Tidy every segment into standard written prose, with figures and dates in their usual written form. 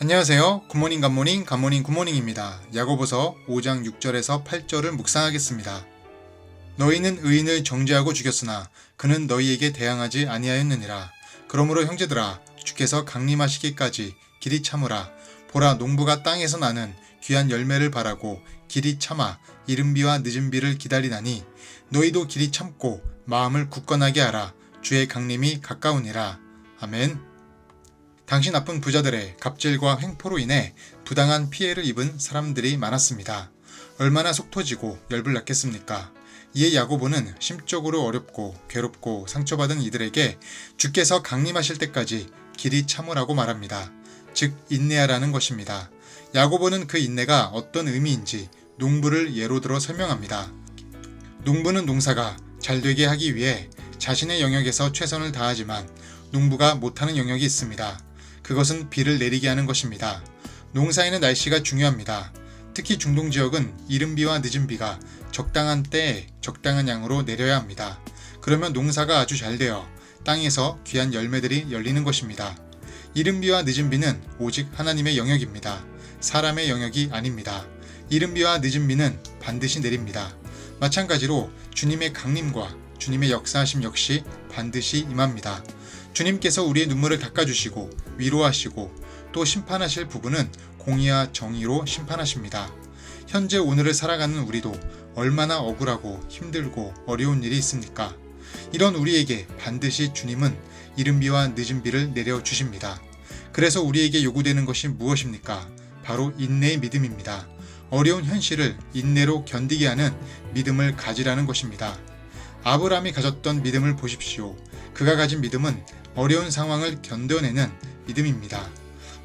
안녕하세요. 굿모닝 굿모닝 굿모닝 굿모닝입니다. 야고보서 5장 6절에서 8절을 묵상하겠습니다. 너희는 의인을 정죄하고 죽였으나 그는 너희에게 대항하지 아니하였느니라. 그러므로 형제들아 주께서 강림하시기까지 길이 참으라. 보라 농부가 땅에서 나는 귀한 열매를 바라고 길이 참아 이른 비와 늦은 비를 기다리나니 너희도 길이 참고 마음을 굳건하게 하라. 주의 강림이 가까우니라. 아멘. 당시 나쁜 부자들의 갑질과 횡포로 인해 부당한 피해를 입은 사람들이 많았습니다. 얼마나 속 터지고 열불 났겠습니까? 이에 야고보는 심적으로 어렵고 괴롭고 상처받은 이들에게 주께서 강림하실 때까지 길이 참으라고 말합니다. 즉 인내하라는 것입니다. 야고보는 그 인내가 어떤 의미인지 농부를 예로 들어 설명합니다. 농부는 농사가 잘 되게 하기 위해 자신의 영역에서 최선을 다하지만 농부가 못하는 영역이 있습니다. 그것은 비를 내리게 하는 것입니다. 농사에는 날씨가 중요합니다. 특히 중동 지역은 이른 비와 늦은 비가 적당한 때에 적당한 양으로 내려야 합니다. 그러면 농사가 아주 잘 되어 땅에서 귀한 열매들이 열리는 것입니다. 이른 비와 늦은 비는 오직 하나님의 영역입니다. 사람의 영역이 아닙니다. 이른 비와 늦은 비는 반드시 내립니다. 마찬가지로 주님의 강림과 주님의 역사하심 역시 반드시 임합니다. 주님께서 우리의 눈물을 닦아주시고 위로하시고 또 심판하실 부분은 공의와 정의로 심판하십니다. 현재 오늘을 살아가는 우리도 얼마나 억울하고 힘들고 어려운 일이 있습니까? 이런 우리에게 반드시 주님은 이른 비와 늦은 비를 내려주십니다. 그래서 우리에게 요구되는 것이 무엇입니까? 바로 인내의 믿음입니다. 어려운 현실을 인내로 견디게 하는 믿음을 가지라는 것입니다. 아브라함이 가졌던 믿음을 보십시오. 그가 가진 믿음은 어려운 상황을 견뎌내는 믿음입니다.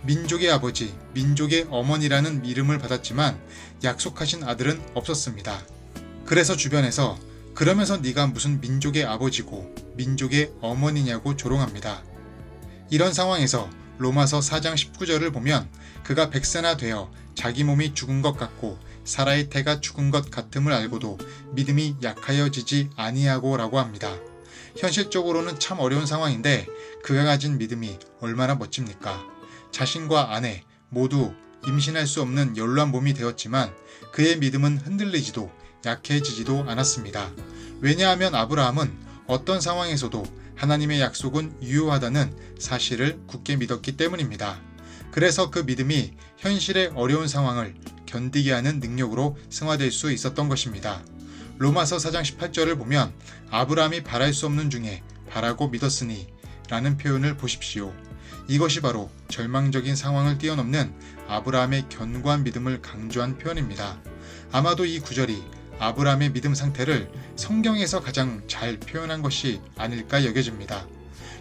민족의 아버지, 민족의 어머니라는 이름을 받았지만 약속하신 아들은 없었습니다. 그래서 주변에서 그러면서 네가 무슨 민족의 아버지고 민족의 어머니냐고 조롱합니다. 이런 상황에서 로마서 4장 19절을 보면 그가 백세나 되어 자기 몸이 죽은 것 같고 사라의 태가 죽은 것 같음을 알고도 믿음이 약하여지지 아니하고 라고 합니다. 현실적으로는 참 어려운 상황인데 그가 가진 믿음이 얼마나 멋집니까? 자신과 아내 모두 임신할 수 없는 연로한 몸이 되었지만 그의 믿음은 흔들리지도 약해지지도 않았습니다. 왜냐하면 아브라함은 어떤 상황에서도 하나님의 약속은 유효하다는 사실을 굳게 믿었기 때문입니다. 그래서 그 믿음이 현실의 어려운 상황을 견디게 하는 능력으로 승화될 수 있었던 것입니다. 로마서 4장 18절을 보면 아브라함이 바랄 수 없는 중에 바라고 믿었으니 라는 표현을 보십시오. 이것이 바로 절망적인 상황을 뛰어넘는 아브라함의 견고한 믿음을 강조한 표현입니다. 아마도 이 구절이 아브라함의 믿음 상태를 성경에서 가장 잘 표현한 것이 아닐까 여겨집니다.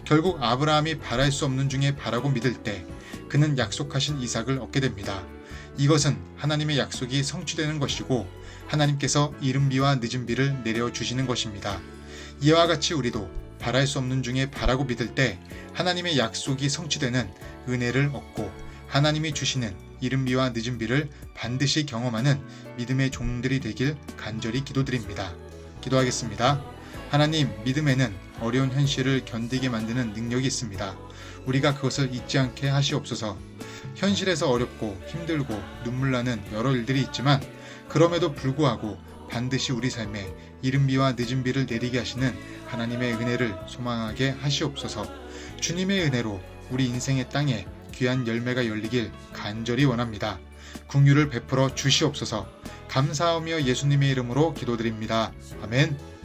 결국 아브라함이 바랄 수 없는 중에 바라고 믿을 때 그는 약속하신 이삭을 얻게 됩니다. 이것은 하나님의 약속이 성취되는 것이고 하나님께서 이른 비와 늦은 비를 내려주시는 것입니다. 이와 같이 우리도 바랄 수 없는 중에 바라고 믿을 때 하나님의 약속이 성취되는 은혜를 얻고 하나님이 주시는 이른 비와 늦은 비를 반드시 경험하는 믿음의 종들이 되길 간절히 기도드립니다. 기도하겠습니다. 하나님, 믿음에는 어려운 현실을 견디게 만드는 능력이 있습니다. 우리가 그것을 잊지 않게 하시옵소서. 현실에서 어렵고 힘들고 눈물 나는 여러 일들이 있지만 그럼에도 불구하고 반드시 우리 삶에 이른 비와 늦은 비를 내리게 하시는 하나님의 은혜를 소망하게 하시옵소서. 주님의 은혜로 우리 인생의 땅에 귀한 열매가 열리길 간절히 원합니다. 긍휼을 베풀어 주시옵소서. 감사하며 예수님의 이름으로 기도드립니다. 아멘.